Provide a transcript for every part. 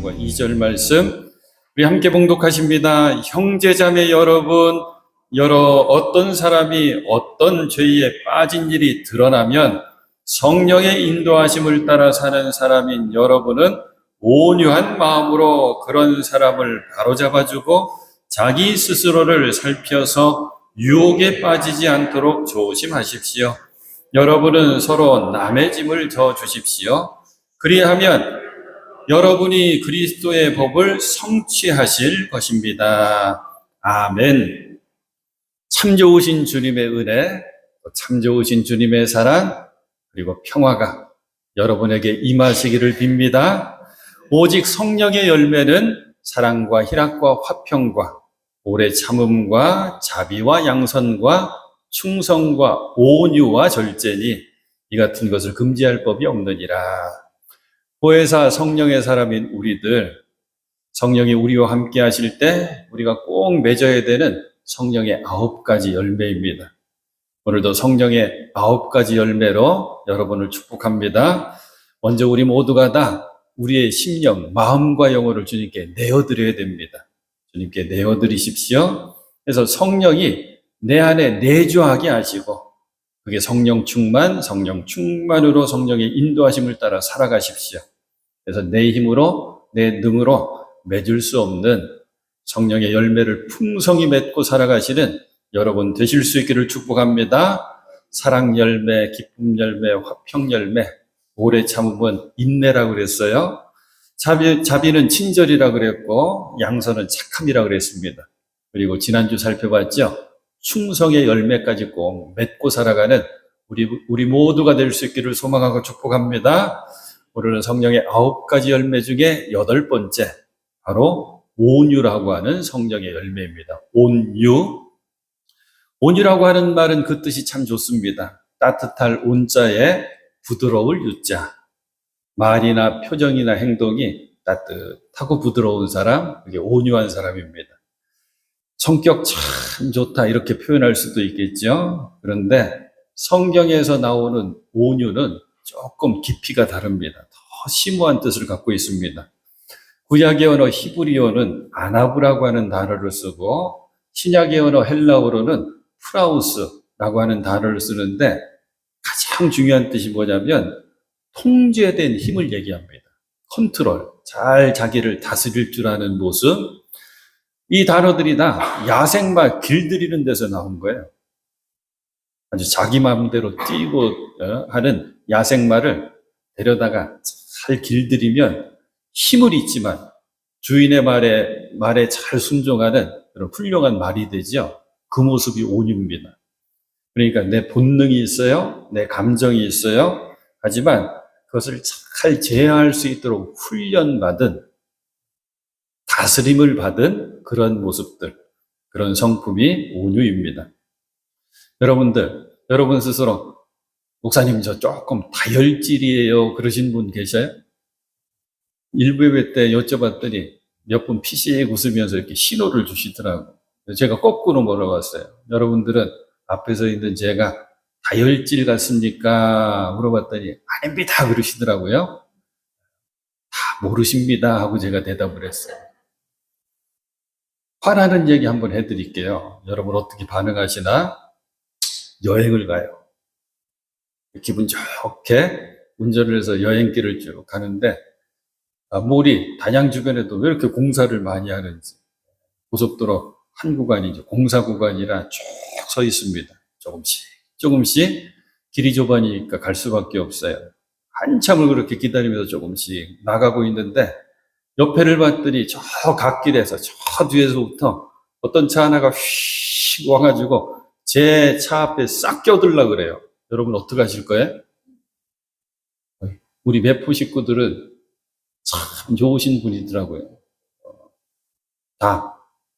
1절과 2절 말씀 우리 함께 봉독하십니다. 형제자매 여러분, 어떤 사람이 어떤 죄에 빠진 일이 드러나면 성령의 인도하심을 따라 사는 사람인 여러분은 온유한 마음으로 그런 사람을 바로잡아주고 자기 스스로를 살펴서 유혹에 빠지지 않도록 조심하십시오. 여러분은 서로 남의 짐을 져 주십시오. 그리하면 여러분이 그리스도의 법을 성취하실 것입니다. 아멘. 참 좋으신 주님의 은혜, 참 좋으신 주님의 사랑, 그리고 평화가 여러분에게 임하시기를 빕니다. 오직 성령의 열매는 사랑과 희락과 화평과 오래 참음과 자비와 양선과 충성과 온유와 절제니 이 같은 것을 금지할 법이 없느니라. 보혜사 성령의 사람인 우리들, 성령이 우리와 함께 하실 때 우리가 꼭 맺어야 되는 성령의 9가지 열매입니다. 오늘도 성령의 9가지 열매로 여러분을 축복합니다. 먼저 우리 모두가 다 우리의 심령, 마음과 영혼을 주님께 내어드려야 됩니다. 주님께 내어드리십시오. 그래서 성령이 내 안에 내주하게 하시고 그게 성령 충만으로 성령의 인도하심을 따라 살아가십시오. 그래서 내 힘으로, 내 능으로 맺을 수 없는 성령의 열매를 풍성히 맺고 살아가시는 여러분 되실 수 있기를 축복합니다. 사랑 열매, 기쁨 열매, 화평 열매, 오래 참음은 인내라고 그랬어요. 자비는 친절이라고 그랬고 양선은 착함이라고 그랬습니다. 그리고 지난주 살펴봤죠. 충성의 열매까지 꼭 맺고 살아가는 우리 모두가 될 수 있기를 소망하고 축복합니다. 오늘은 성령의 9가지 열매 중에 8번째, 바로 온유라고 하는 성령의 열매입니다. 온유라고 하는 말은 그 뜻이 참 좋습니다. 따뜻할 온자에 부드러울 유자. 말이나 표정이나 행동이 따뜻하고 부드러운 사람, 그게 온유한 사람입니다. 성격 참 좋다 이렇게 표현할 수도 있겠죠. 그런데 성경에서 나오는 온유는 조금 깊이가 다릅니다. 더 심오한 뜻을 갖고 있습니다. 구약의 언어 히브리어는 아나브라고 하는 단어를 쓰고 신약의 언어 헬라어로는 프라우스라고 하는 단어를 쓰는데 가장 중요한 뜻이 뭐냐면 통제된 힘을 얘기합니다. 컨트롤, 잘 자기를 다스릴 줄 아는 모습. 이 단어들이 다 야생마 길들이는 데서 나온 거예요. 아주 자기 마음대로 뛰고 하는 야생마를 데려다가 잘 길들이면 힘을 있지만 주인의 말에 잘 순종하는 그런 훌륭한 말이 되죠. 그 모습이 온유입니다. 그러니까 내 본능이 있어요. 내 감정이 있어요. 하지만 그것을 잘 제어할 수 있도록 훈련받은, 다스림을 받은 그런 모습들, 그런 성품이 온유입니다. 여러분 스스로 목사님 저 조금 다혈질이에요 그러신 분 계셔요? 일부 예배 때 여쭤봤더니 몇 분 피식 웃으면서 이렇게 신호를 주시더라고요. 제가 거꾸로 물어봤어요. 여러분들은 앞에서 있는 제가 다혈질 같습니까? 물어봤더니 아닙니다 그러시더라고요. 다 모르십니다 하고 제가 대답을 했어요. 화나는 얘기 한번 해드릴게요. 여러분 어떻게 반응하시나? 여행을 가요. 기분 좋게 운전을 해서 여행길을 쭉 가는데 몰이 단양 주변에도 왜 이렇게 공사를 많이 하는지, 고속도로 한 구간이 이제 공사 구간이라 쭉 서 있습니다. 조금씩 길이 좁으니까 갈 수밖에 없어요. 한참을 그렇게 기다리면서 조금씩 나가고 있는데 옆에를 봤더니 저 갓길에서 저 뒤에서부터 어떤 차 하나가 휙 와가지고 제 차 앞에 싹 껴들려고 그래요. 여러분 어떻게 하실 거예요? 우리 매포 식구들은 참 좋으신 분이더라고요. 다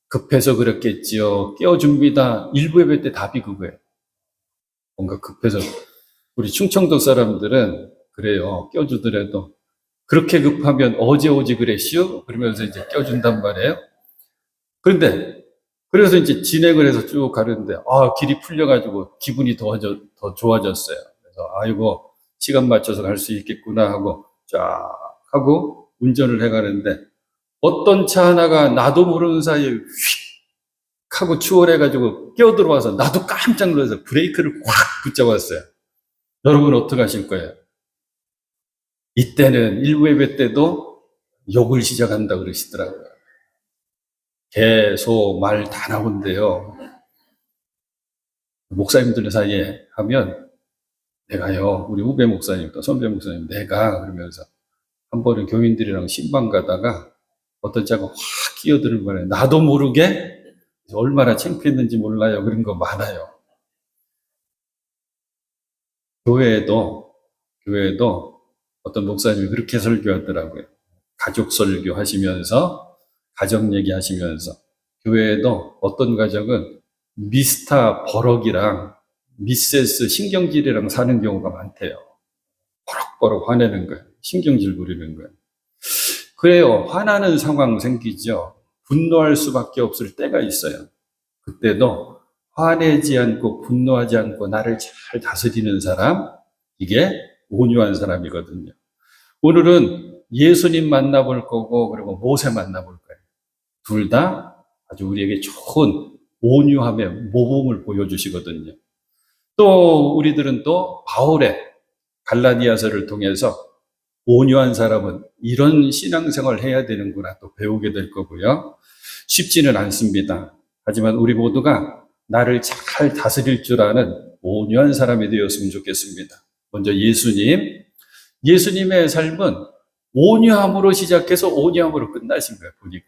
급해서 그랬겠지요. 껴줍니다. 일부 예배 때 답이 그거예요. 뭔가 급해서. 우리 충청도 사람들은 그래요. 껴주더라도 그렇게 급하면 어제 오지 그랬시오? 그러면서 이제 껴준단 말이에요. 그래서 이제 진행을 해서 쭉 가는데, 길이 풀려가지고 기분이 더 좋아졌어요. 그래서, 아이고, 시간 맞춰서 갈 수 있겠구나 하고, 쫙 하고 운전을 해가는데, 어떤 차 하나가 나도 모르는 사이에 휙 하고 추월해가지고 끼어들어와서 나도 깜짝 놀라서 브레이크를 꽉 붙잡았어요. 여러분 어떻게 하실 거예요? 이때는 일부 예배 때도 욕을 시작한다 그러시더라고요. 개, 소, 말 다 나오는데요. 목사님들 사이에 하면 내가요, 우리 후배 목사님, 또 선배 목사님, 내가 그러면서 한 번은 교인들이랑 신방 가다가 어떤 자가 확 끼어드는 거예요. 나도 모르게 얼마나 창피했는지 몰라요. 그런 거 많아요. 교회에도 어떤 목사님이 그렇게 설교하더라고요. 가족 설교 하시면서, 가정 얘기 하시면서, 교회에도 어떤 가정은 미스터 버럭이랑 미세스 신경질이랑 사는 경우가 많대요. 버럭버럭 화내는 거예요. 신경질 부리는 거예요. 그래요. 화나는 상황 생기죠. 분노할 수밖에 없을 때가 있어요. 그때도 화내지 않고 분노하지 않고 나를 잘 다스리는 사람, 이게 온유한 사람이거든요. 오늘은 예수님 만나볼 거고 그리고 모세 만나볼 거예요. 둘 다 아주 우리에게 좋은 온유함의 모범을 보여주시거든요. 또 우리들은 또 바울의 갈라디아서를 통해서 온유한 사람은 이런 신앙생활을 해야 되는구나 또 배우게 될 거고요. 쉽지는 않습니다. 하지만 우리 모두가 나를 잘 다스릴 줄 아는 온유한 사람이 되었으면 좋겠습니다. 먼저 예수님의 삶은 온유함으로 시작해서 온유함으로 끝나신 거예요. 보니까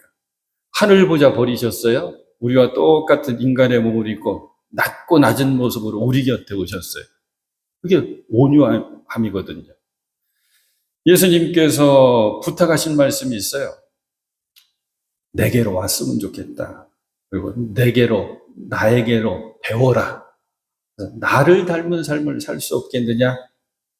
하늘 보자 버리셨어요. 우리와 똑같은 인간의 몸을 입고 낮고 낮은 모습으로 우리 곁에 오셨어요. 그게 온유함이거든요. 예수님께서 부탁하신 말씀이 있어요. 내게로 왔으면 좋겠다. 그리고 나에게로 배워라. 나를 닮은 삶을 살 수 없겠느냐?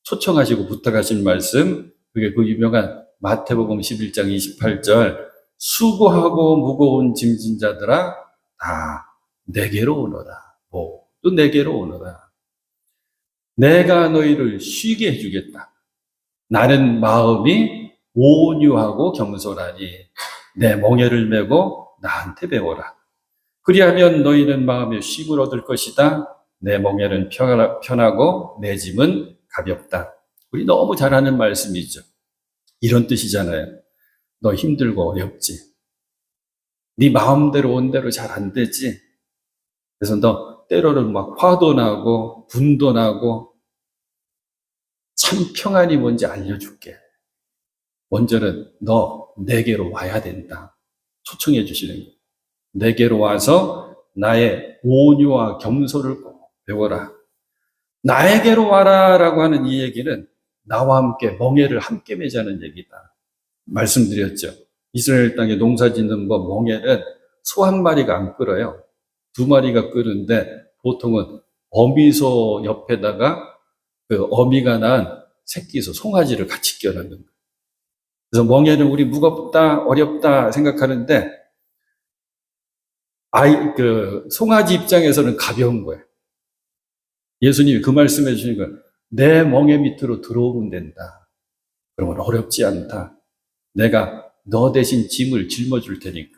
초청하시고 부탁하신 말씀, 그게 그 유명한 마태복음 11장 28절, 수고하고 무거운 짐진 자들아 다 내게로 오너라. 또 내게로 오너라. 내가 너희를 쉬게 해주겠다. 나는 마음이 온유하고 겸손하니 내 멍에를 메고 나한테 배워라. 그리하면 너희는 마음에 쉼을 얻을 것이다. 내 멍에는 편하고 내 짐은 가볍다. 우리 너무 잘 아는 말씀이죠. 이런 뜻이잖아요. 너 힘들고 어렵지. 네 마음대로 온 대로 잘 안 되지. 그래서 너 때로는 막 화도 나고 분도 나고 참 평안이 뭔지 알려줄게. 먼저는 너 내게로 와야 된다. 초청해 주시는 거예요. 내게로 와서 나의 온유와 겸손을 꼭 배워라. 나에게로 와라라고 하는 이 얘기는 나와 함께 멍에를 함께 매자는 얘기다. 말씀드렸죠. 이스라엘 땅에 농사 짓는 법 멍에는 소 한 마리가 안 끌어요. 두 마리가 끄는데 보통은 어미소 옆에다가 그 어미가 낳은 새끼소 송아지를 같이 껴놓는 거예요. 그래서 멍에는 우리 무겁다 어렵다 생각하는데 송아지 입장에서는 가벼운 거예요. 예수님이 그 말씀해 주시는 건 내 멍에 밑으로 들어오면 된다. 그러면 어렵지 않다. 내가 너 대신 짐을 짊어줄 테니까.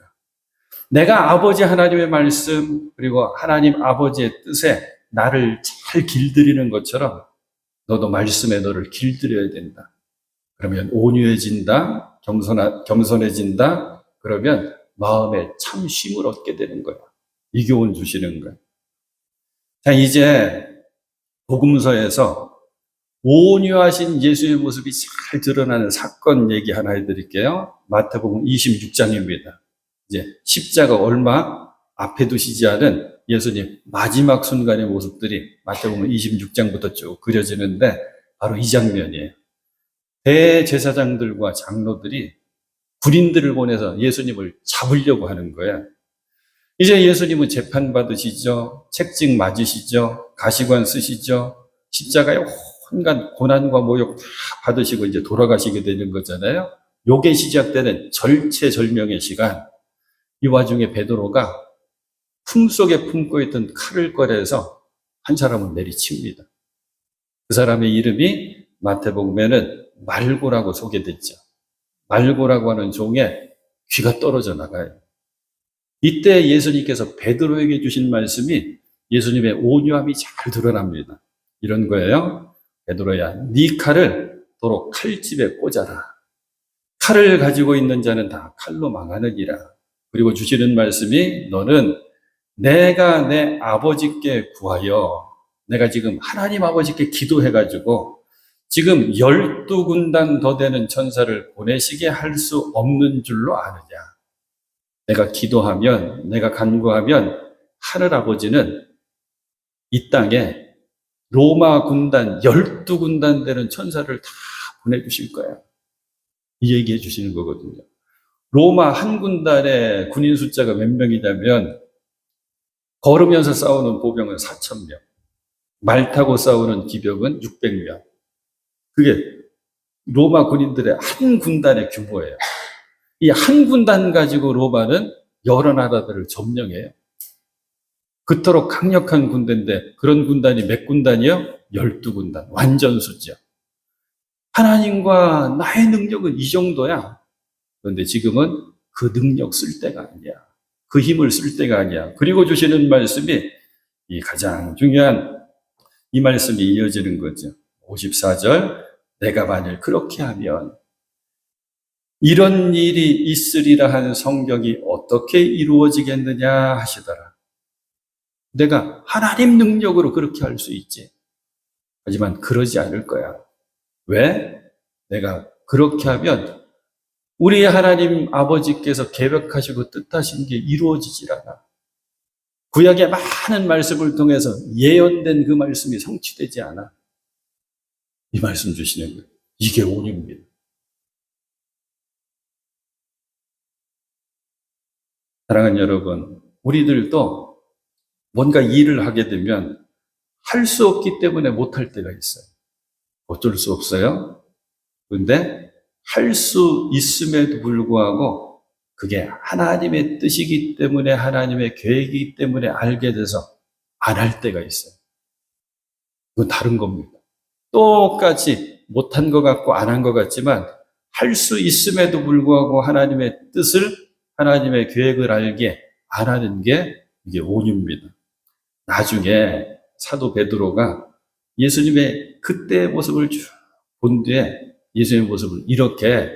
내가 아버지 하나님의 말씀 그리고 하나님 아버지의 뜻에 나를 잘 길들이는 것처럼 너도 말씀에 너를 길들여야 된다. 그러면 온유해진다. 겸손해진다. 그러면 마음에 참 쉼을 얻게 되는 거야. 이 교훈 주시는 거야. 자, 이제 복음서에서 온유하신 예수의 모습이 잘 드러나는 사건 얘기 하나 해드릴게요. 마태복음 26장입니다. 이제 십자가 얼마 앞에 두시지 않은 예수님 마지막 순간의 모습들이 마태복음 26장부터 쭉 그려지는데 바로 이 장면이에요. 대제사장들과 장로들이 군인들을 보내서 예수님을 잡으려고 하는 거예요. 이제 예수님은 재판받으시죠. 책찍 맞으시죠. 가시관 쓰시죠. 십자가에 온갖 고난과 모욕 다 받으시고 이제 돌아가시게 되는 거잖아요. 요게 시작되는 절체절명의 시간. 이 와중에 베드로가 품속에 품고 있던 칼을 꺼내서 한 사람을 내리칩니다. 그 사람의 이름이 마태복음에는 말고라고 소개됐죠. 말고라고 하는 종의 귀가 떨어져 나가요. 이때 예수님께서 베드로에게 주신 말씀이 예수님의 온유함이 잘 드러납니다. 이런 거예요. 베드로야, 네 칼을 도로 칼집에 꽂아라. 칼을 가지고 있는 자는 다 칼로 망하느니라. 그리고 주시는 말씀이 너는 내가 내 아버지께 구하여, 내가 지금 하나님 아버지께 기도해가지고 지금 12군단 더 되는 천사를 보내시게 할 수 없는 줄로 아느냐. 내가 기도하면, 내가 간구하면 하늘 아버지는 이 땅에 로마 군단 12군단 되는 천사를 다 보내주실 거야. 이 얘기해 주시는 거거든요. 로마 한 군단의 군인 숫자가 몇 명이냐면 걸으면서 싸우는 보병은 4,000명, 말 타고 싸우는 기병은 600명. 그게 로마 군인들의 한 군단의 규모예요. 이 한 군단 가지고 로마는 여러 나라들을 점령해요. 그토록 강력한 군대인데 그런 군단이 몇 군단이요? 12군단. 완전 숫자. 하나님과 나의 능력은 이 정도야. 그런데 지금은 그 능력 쓸 때가 아니야. 그 힘을 쓸 때가 아니야. 그리고 주시는 말씀이 이 가장 중요한 이 말씀이 이어지는 거죠. 54절, 내가 만일 그렇게 하면 이런 일이 있으리라 한 성경이 어떻게 이루어지겠느냐 하시더라. 내가 하나님 능력으로 그렇게 할 수 있지. 하지만 그러지 않을 거야. 왜? 내가 그렇게 하면 우리 하나님 아버지께서 계획하시고 뜻하신 게 이루어지질 않아. 구약의 많은 말씀을 통해서 예언된 그 말씀이 성취되지 않아. 이 말씀 주시는 거예요. 이게 온유입니다. 사랑하는 여러분, 우리들도 뭔가 일을 하게 되면 할 수 없기 때문에 못할 때가 있어요. 어쩔 수 없어요. 그런데 할 수 있음에도 불구하고 그게 하나님의 뜻이기 때문에, 하나님의 계획이기 때문에 알게 돼서 안 할 때가 있어요. 그건 다른 겁니다. 똑같이 못한 것 같고 안 한 것 같지만 할 수 있음에도 불구하고 하나님의 뜻을, 하나님의 계획을 알게 안 하는 게 이게 온유입니다. 나중에 사도 베드로가 예수님의 그때의 모습을 쭉 본 뒤에 예수님의 모습을 이렇게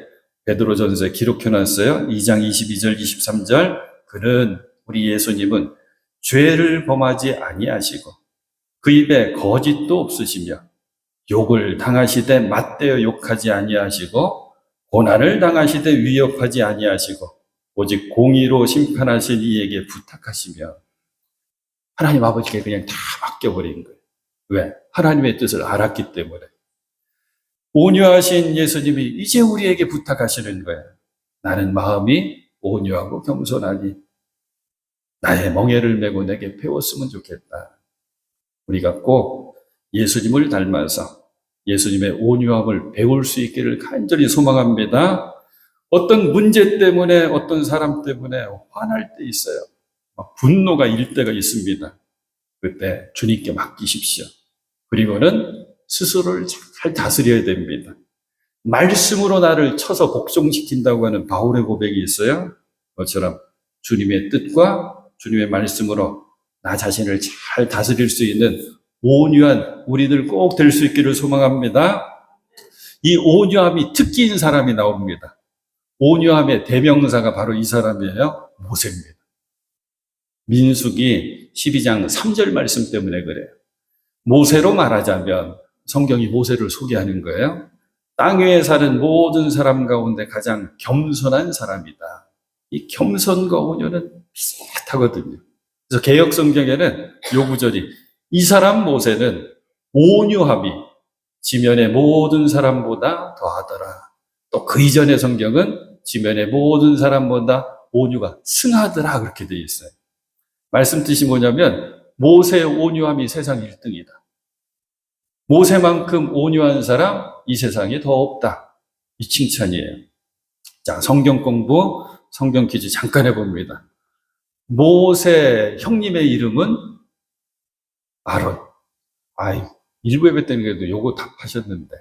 베드로전서에 기록해놨어요. 2장 22절 23절 그는, 우리 예수님은 죄를 범하지 아니하시고 그 입에 거짓도 없으시며 욕을 당하시되 맞대어 욕하지 아니하시고 고난을 당하시되 위협하지 아니하시고 오직 공의로 심판하신 이에게 부탁하시며, 하나님 아버지께 그냥 다 맡겨버린 거예요. 왜? 하나님의 뜻을 알았기 때문에. 온유하신 예수님이 이제 우리에게 부탁하시는 거예요. 나는 마음이 온유하고 겸손하니 나의 멍에를 메고 내게 배웠으면 좋겠다. 우리가 꼭 예수님을 닮아서 예수님의 온유함을 배울 수 있기를 간절히 소망합니다. 어떤 문제 때문에, 어떤 사람 때문에 화날 때 있어요. 분노가 일 때가 있습니다. 그때 주님께 맡기십시오. 그리고는 스스로를 잘 다스려야 됩니다. 말씀으로 나를 쳐서 복종시킨다고 하는 바울의 고백이 있어요. 그것처럼 주님의 뜻과 주님의 말씀으로 나 자신을 잘 다스릴 수 있는 온유한 우리들 꼭 될 수 있기를 소망합니다. 이 온유함이 특기인 사람이 나옵니다. 온유함의 대명사가 바로 이 사람이에요. 모세입니다. 민수기 12장 3절 말씀 때문에 그래요. 모세로 말하자면 성경이 모세를 소개하는 거예요. 땅 위에 사는 모든 사람 가운데 가장 겸손한 사람이다. 이 겸손과 온유는 비슷하거든요. 그래서 개역 성경에는 요 구절이, 이 사람 모세는 온유함이 지면의 모든 사람보다 더하더라. 또 그 이전의 성경은 지면의 모든 사람보다 온유가 승하더라, 그렇게 되어 있어요. 말씀 뜻이 뭐냐면 모세의 온유함이 세상 1등이다. 모세만큼 온유한 사람 이 세상에 더 없다. 이 칭찬이에요. 자, 성경 공부, 성경 퀴즈 잠깐 해봅니다. 모세 형님의 이름은 아론. 일부 예배 때는 그래도 요거 답하셨는데,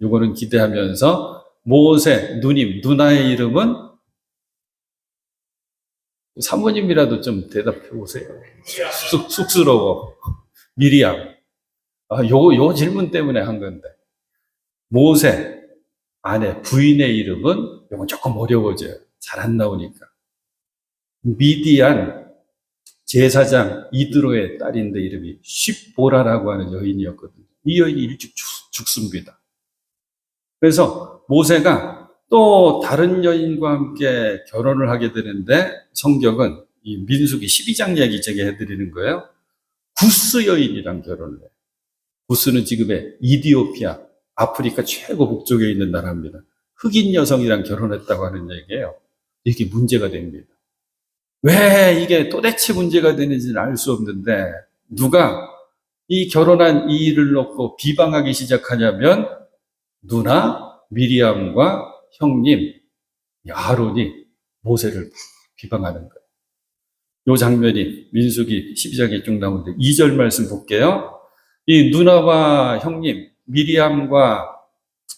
요거는 기대하면서, 모세 누님, 누나의 이름은 사모님이라도 좀 대답해 보세요. 쑥스러워. 미리암. 요 질문 때문에 한 건데. 모세, 아내, 부인의 이름은 이건 조금 어려워져요. 잘 안 나오니까. 미디안 제사장 이드로의 딸인데 이름이 쉽보라라고 하는 여인이었거든요. 이 여인이 일찍 죽습니다. 그래서 모세가 또 다른 여인과 함께 결혼을 하게 되는데 성경은 이 민수기 12장 얘기 제게 해드리는 거예요. 구스 여인이랑 결혼을 해요. 구스는 지금의 이디오피아, 아프리카 최고 북쪽에 있는 나라입니다. 흑인 여성이랑 결혼했다고 하는 얘기예요. 이게 문제가 됩니다. 왜 이게 도대체 문제가 되는지는 알 수 없는데 누가 이 결혼한 이 일을 놓고 비방하기 시작하냐면 누나 미리암과 형님 아론이 모세를 비방하는 거예요. 이 장면이 민수기 12장에 쭉 나오는데 2절 말씀 볼게요. 이 누나와 형님 미리암과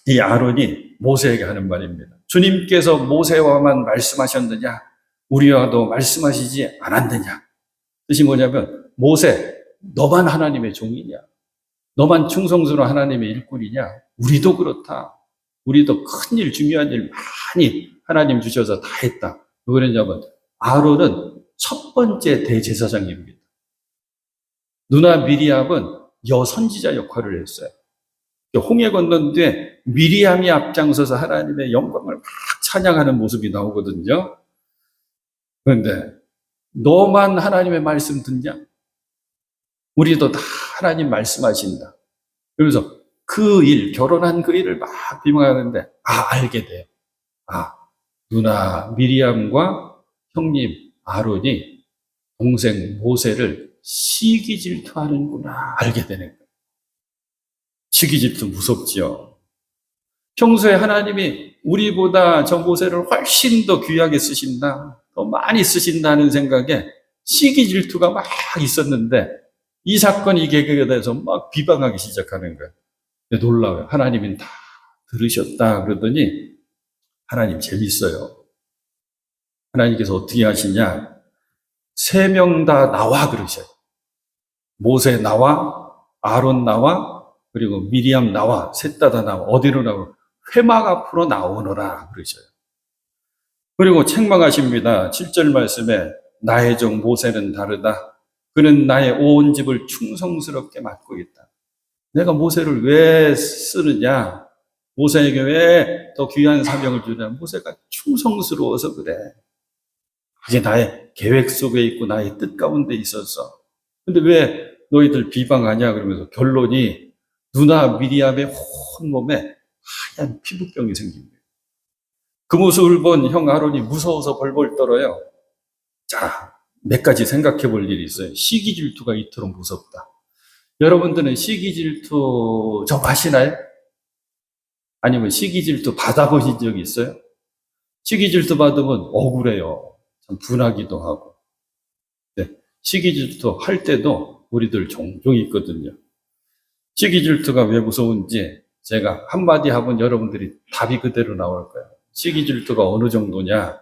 이 아론이 모세에게 하는 말입니다. 주님께서 모세와만 말씀하셨느냐? 우리와도 말씀하시지 않았느냐? 뜻이 뭐냐면 모세, 너만 하나님의 종이냐? 너만 충성스러운 하나님의 일꾼이냐? 우리도 그렇다. 우리도 큰 일, 중요한 일 많이 하나님 주셔서 다 했다. 왜 그러냐면 아론은 첫 번째 대제사장입니다. 누나 미리암은 여선지자 역할을 했어요. 홍해 건넌 뒤에 미리암이 앞장서서 하나님의 영광을 막 찬양하는 모습이 나오거든요. 그런데 너만 하나님의 말씀 듣냐? 우리도 다 하나님 말씀하신다. 그래서 그 일, 결혼한 그 일을 막 비방하는데 알게 돼요. 누나 미리암과 형님 아론이 동생 모세를 시기 질투하는구나 알게 되는 거예요. 시기 질투 무섭지요. 평소에 하나님이 우리보다 저 모세를 훨씬 더 귀하게 쓰신다, 더 많이 쓰신다는 생각에 시기 질투가 막 있었는데 이 사건이 계기가 돼서 막 비방하기 시작하는 거예요. 놀라워요. 하나님은 다 들으셨다 그러더니 하나님 재밌어요. 하나님께서 어떻게 하시냐? 3명 다 나와 그러셔요. 모세 나와, 아론 나와, 그리고 미리암 나와, 셋 다 나와. 어디로 나와? 회막 앞으로 나오너라 그러셔요. 그리고 책망하십니다. 7절 말씀에 나의 종 모세는 다르다. 그는 나의 온 집을 충성스럽게 맡고 있다. 내가 모세를 왜 쓰느냐? 모세에게 왜 더 귀한 사명을 주냐? 모세가 충성스러워서 그래. 그게 나의 계획 속에 있고 나의 뜻 가운데 있었어. 근데 왜 너희들 비방하냐? 그러면서 결론이 누나 미리암의 온몸에 하얀 피부병이 생깁니다. 그 모습을 본 형 아론이 무서워서 벌벌 떨어요. 자, 몇 가지 생각해 볼 일이 있어요. 시기 질투가 이토록 무섭다. 여러분들은 시기 질투 좀 하시나요? 아니면 시기 질투 받아보신 적이 있어요? 시기 질투 받으면 억울해요. 참 분하기도 하고. 네, 시기 질투 할 때도 우리들 종종 있거든요. 시기 질투가 왜 무서운지 제가 한마디 하면 여러분들이 답이 그대로 나올 거예요. 시기 질투가 어느 정도냐?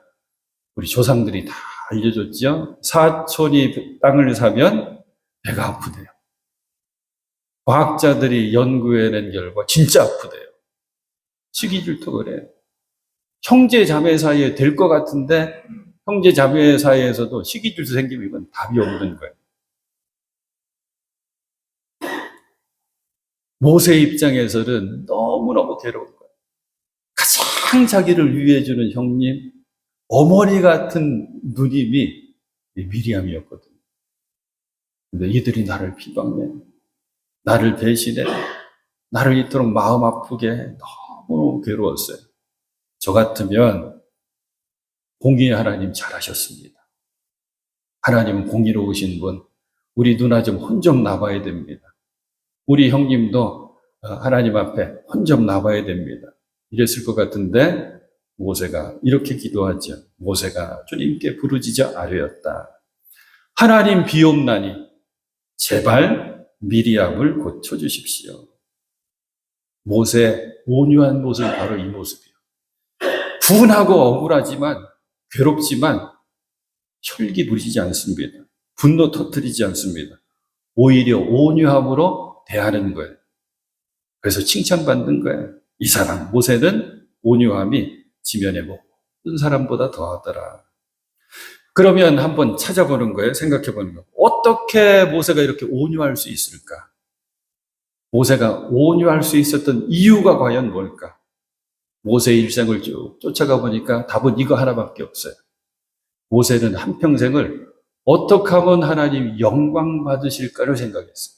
우리 조상들이 다 알려줬죠? 사촌이 땅을 사면 배가 아프대요. 과학자들이 연구해낸 결과 진짜 아프대요. 시기 질투 그래요. 형제 자매 사이에 될 것 같은데 형제 자매 사이에서도 시기 질투 생기면 이건 답이 없는 거예요. 모세 입장에서는 너무너무 괴로운 거예요. 가장 자기를 위해주는 형님, 어머니 같은 누님이 미리암이었거든요. 근데 이들이 나를 비방해, 나를 배신해, 나를 이토록 마음 아프게 너무 괴로웠어요. 저 같으면 공의의 하나님 잘하셨습니다. 하나님은 공의로우신 분, 우리 누나 좀 혼 좀 나봐야 됩니다. 우리 형님도 하나님 앞에 혼 좀 나봐야 됩니다. 이랬을 것 같은데 모세가 이렇게 기도하죠. 모세가 주님께 부르짖어 아뢰었다. 하나님 비옵나니 제발 미리암을 고쳐주십시오. 모세의 온유한 모습 바로 이 모습이에요. 분하고 억울하지만 괴롭지만 혈기 부리지 않습니다. 분노 터뜨리지 않습니다. 오히려 온유함으로 대하는 거예요. 그래서 칭찬받는 거예요. 이 사람 모세는 온유함이 지면의 모든 사람보다 더하더라. 그러면 한번 찾아보는 거예요. 생각해 보는 거예요. 어떻게 모세가 이렇게 온유할 수 있을까? 모세가 온유할 수 있었던 이유가 과연 뭘까? 모세의 일생을 쭉 쫓아가 보니까 답은 이거 하나밖에 없어요. 모세는 한평생을 어떻게 하면 하나님 영광 받으실까를 생각했어요.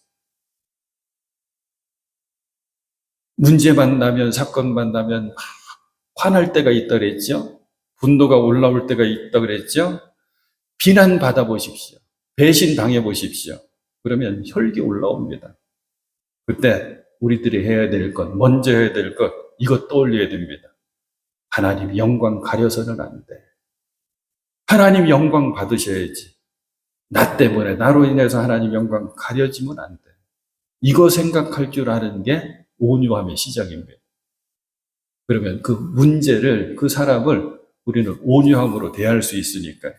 문제 만나면, 사건 만나면 화날 때가 있다 그랬죠? 분노가 올라올 때가 있다 그랬죠? 비난 받아보십시오. 배신 당해보십시오. 그러면 혈기 올라옵니다. 그때 우리들이 해야 될 것, 먼저 해야 될 것, 이것 떠올려야 됩니다. 하나님 영광 가려서는 안 돼. 하나님 영광 받으셔야지. 나 때문에, 나로 인해서 하나님 영광 가려지면 안 돼. 이거 생각할 줄 아는 게 온유함의 시작입니다. 그러면 그 문제를, 그 사람을 우리는 온유함으로 대할 수 있으니까요.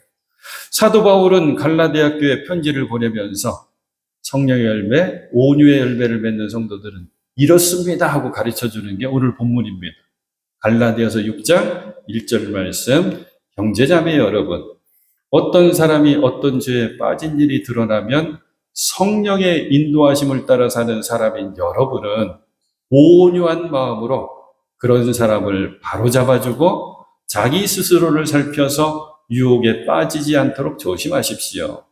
사도 바울은 갈라디아 교회 편지를 보내면서 성령의 열매, 온유의 열매를 맺는 성도들은 이렇습니다 하고 가르쳐주는 게 오늘 본문입니다. 갈라디아서 6장 1절 말씀, 형제자매 여러분, 어떤 사람이 어떤 죄에 빠진 일이 드러나면 성령의 인도하심을 따라 사는 사람인 여러분은 온유한 마음으로 그런 사람을 바로잡아주고 자기 스스로를 살펴서 유혹에 빠지지 않도록 조심하십시오.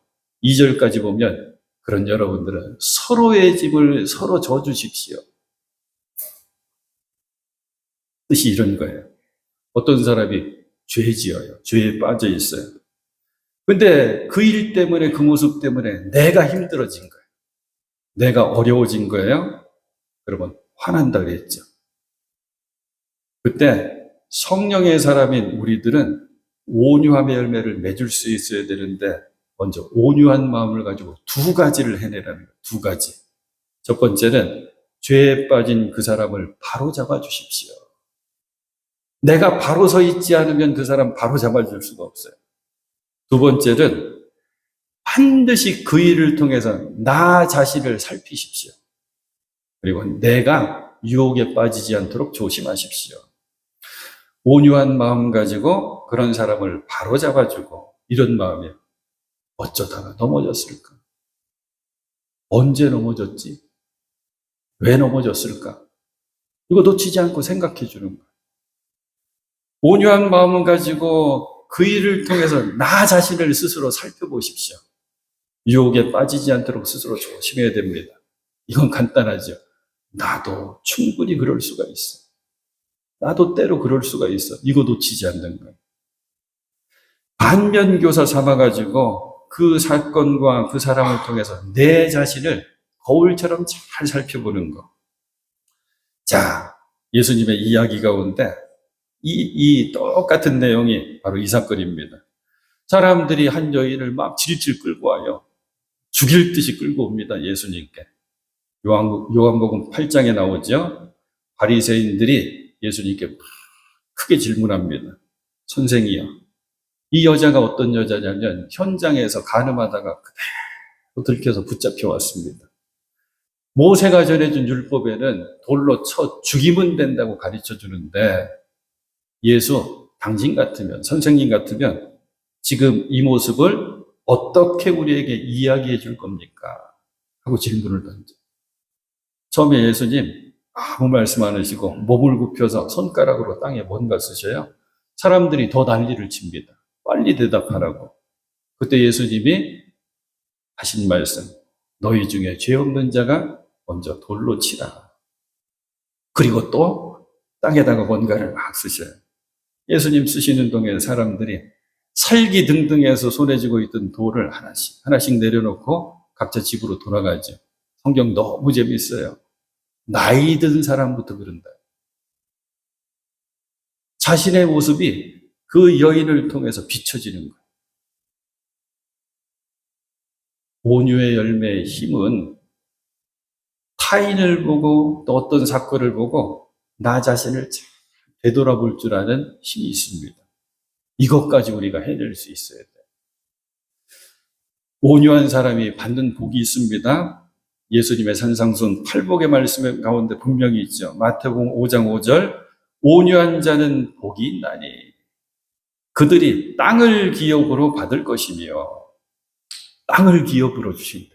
2절까지 보면 그런 여러분들은 서로의 집을 서로 져주십시오. 뜻이 이런 거예요. 어떤 사람이 죄 지어요. 죄에 빠져 있어요. 근데 그 일 때문에, 그 모습 때문에 내가 힘들어진 거예요. 내가 어려워진 거예요. 여러분, 화난다 그랬죠. 그때 성령의 사람인 우리들은 온유함의 열매를 맺을 수 있어야 되는데 먼저 온유한 마음을 가지고 두 가지를 해내라는 거예요. 두 가지. 첫 번째는 죄에 빠진 그 사람을 바로 잡아주십시오. 내가 바로 서 있지 않으면 그 사람 바로 잡아줄 수가 없어요. 두 번째는 반드시 그 일을 통해서 나 자신을 살피십시오. 그리고 내가 유혹에 빠지지 않도록 조심하십시오. 온유한 마음 가지고 그런 사람을 바로 잡아주고, 이런 마음에 어쩌다가 넘어졌을까? 언제 넘어졌지? 왜 넘어졌을까? 이거 놓치지 않고 생각해 주는 거예요. 온유한 마음을 가지고 그 일을 통해서 나 자신을 스스로 살펴보십시오. 유혹에 빠지지 않도록 스스로 조심해야 됩니다. 이건 간단하죠. 나도 충분히 그럴 수가 있어. 나도 때로 그럴 수가 있어. 이거 놓치지 않는 거예요. 반면교사 삼아가지고 그 사건과 그 사람을 통해서 내 자신을 거울처럼 잘 살펴보는 거. 자, 예수님의 이야기 가운데 이 똑같은 내용이 바로 이 사건입니다. 사람들이 한 여인을 막 질질 끌고 와요. 죽일 듯이 끌고 옵니다, 예수님께. 요한복음 8장에 나오죠. 바리새인들이 예수님께 크게 질문합니다. 선생이요, 이 여자가 어떤 여자냐면 현장에서 간음하다가 그대로 들켜서 붙잡혀 왔습니다. 모세가 전해준 율법에는 돌로 쳐 죽이면 된다고 가르쳐 주는데, 예수, 당신 같으면, 선생님 같으면 지금 이 모습을 어떻게 우리에게 이야기해 줄 겁니까? 하고 질문을 던져. 처음에 예수님 아무 말씀 안 하시고 몸을 굽혀서 손가락으로 땅에 뭔가 쓰셔요. 사람들이 더 난리를 칩니다. 빨리 대답하라고. 그때 예수님이 하신 말씀, 너희 중에 죄 없는 자가 먼저 돌로 치라. 그리고 또 땅에다가 뭔가를 막 쓰셔요. 예수님 쓰시는 동안 사람들이 살기 등등해서 손에 쥐고 있던 돌을 하나씩 내려놓고 각자 집으로 돌아가죠. 성경 너무 재밌어요. 나이 든 사람부터 그런다. 자신의 모습이 그 여인을 통해서 비춰지는 거예요. 온유의 열매의 힘은 타인을 보고 또 어떤 사건을 보고 나 자신을 잘 되돌아볼 줄 아는 힘이 있습니다. 이것까지 우리가 해낼 수 있어야 돼요. 온유한 사람이 받는 복이 있습니다. 예수님의 산상순 팔복의 말씀 가운데 분명히 있죠. 마태복음 5장 5절, 온유한 자는 복이 있나니 그들이 땅을 기업으로 받을 것이며. 땅을 기업으로 주신대.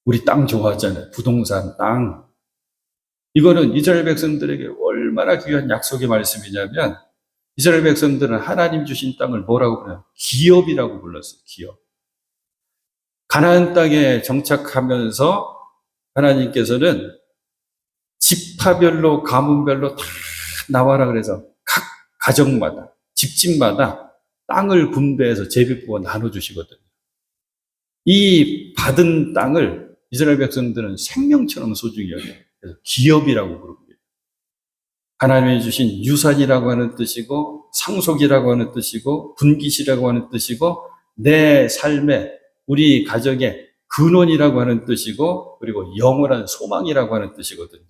우리 땅 좋아하잖아요. 부동산, 땅. 이거는 이스라엘 백성들에게 얼마나 귀한 약속의 말씀이냐면, 이스라엘 백성들은 하나님 주신 땅을 뭐라고 불러요? 기업이라고 불렀어요. 기업. 가나안 땅에 정착하면서 하나님께서는 지파별로 가문별로 다 나와라 그래서 각 가정마다 집집마다 땅을 분배해서 제비뽑아 나눠주시거든요. 이 받은 땅을 이스라엘 백성들은 생명처럼 소중히 여겨요. 그래서 기업이라고 부릅니다. 하나님이 주신 유산이라고 하는 뜻이고, 상속이라고 하는 뜻이고, 분깃이라고 하는 뜻이고, 내 삶의, 우리 가정의 근원이라고 하는 뜻이고, 그리고 영원한 소망이라고 하는 뜻이거든요.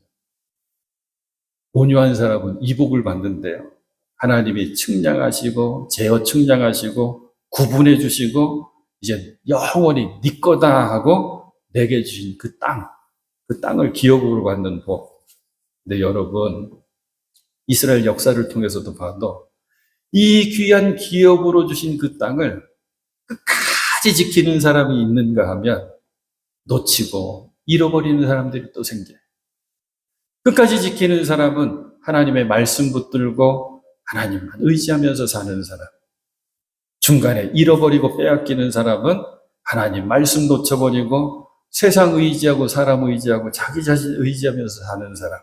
온유한 사람은 이 복을 받는데요. 하나님이 측량하시고, 제어 측량하시고, 구분해 주시고, 이제 영원히 네 거다 하고 내게 주신 그 땅을 기업으로 받는 복. 근데 여러분, 이스라엘 역사를 통해서도 봐도 이 귀한 기업으로 주신 그 땅을 끝까지 지키는 사람이 있는가 하면 놓치고 잃어버리는 사람들이 또 생겨요. 끝까지 지키는 사람은 하나님의 말씀 붙들고 하나님만 의지하면서 사는 사람. 중간에 잃어버리고 빼앗기는 사람은 하나님 말씀 놓쳐버리고 세상 의지하고 사람 의지하고 자기 자신 의지하면서 사는 사람.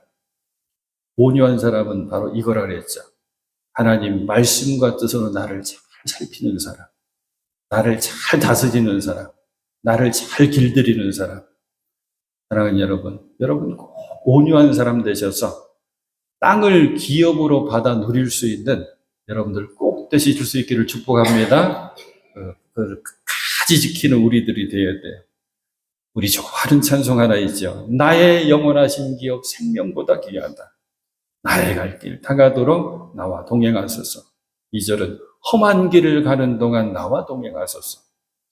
온유한 사람은 바로 이거라 그랬죠. 하나님 말씀과 뜻으로 나를 잘 살피는 사람, 나를 잘 다스리는 사람, 나를 잘 길들이는 사람. 사랑하는 여러분 꼭 온유한 사람 되셔서 땅을 기업으로 받아 누릴 수 있는 여러분들 꼭 되실 수 있기를 축복합니다. 그걸 끝까지 지키는 우리들이 되어야 돼요. 우리 좋아하는 찬송 하나 있죠. 나의 영원하신 기업 생명보다 귀하다. 나의 갈 길 다가도록 나와 동행하소서. 2절은 험한 길을 가는 동안 나와 동행하소서.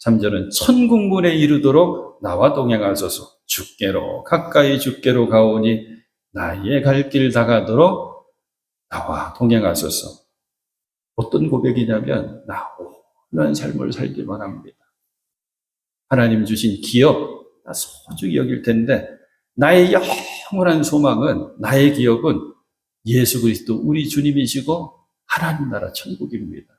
3절은 천국문에 이르도록 나와 동행하소서. 주께로 가까이 주께로 가오니 나의 갈 길 다가도록 나와 동행하소서. 어떤 고백이냐면 나 온유한 삶을 살기만 합니다. 하나님 주신 기업 나 소중히 여길 텐데 나의 영원한 소망은, 나의 기업은 예수 그리스도 우리 주님이시고 하나님 나라 천국입니다.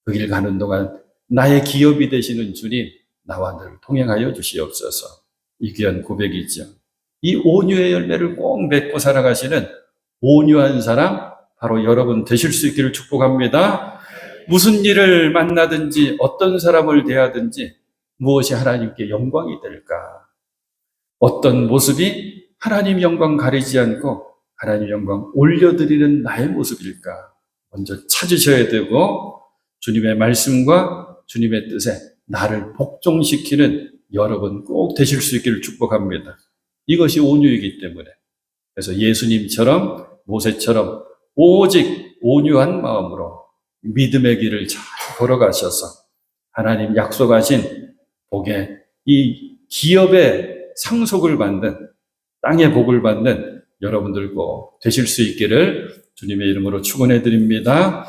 그 길 가는 동안 나의 기업이 되시는 주님 나와 늘 동행하여 주시옵소서. 이 귀한 고백이죠. 이 온유의 열매를 꼭 맺고 살아가시는 온유한 사람 바로 여러분 되실 수 있기를 축복합니다. 무슨 일을 만나든지 어떤 사람을 대하든지 무엇이 하나님께 영광이 될까? 어떤 모습이 하나님 영광 가리지 않고 하나님 영광 올려드리는 나의 모습일까? 먼저 찾으셔야 되고 주님의 말씀과 주님의 뜻에 나를 복종시키는 여러분 꼭 되실 수 있기를 축복합니다. 이것이 온유이기 때문에. 그래서 예수님처럼 모세처럼 오직 온유한 마음으로 믿음의 길을 잘 걸어가셔서 하나님 약속하신 복의 이 기업의 상속을 받는, 땅의 복을 받는 여러분들 꼭 되실 수 있기를 주님의 이름으로 축원해 드립니다.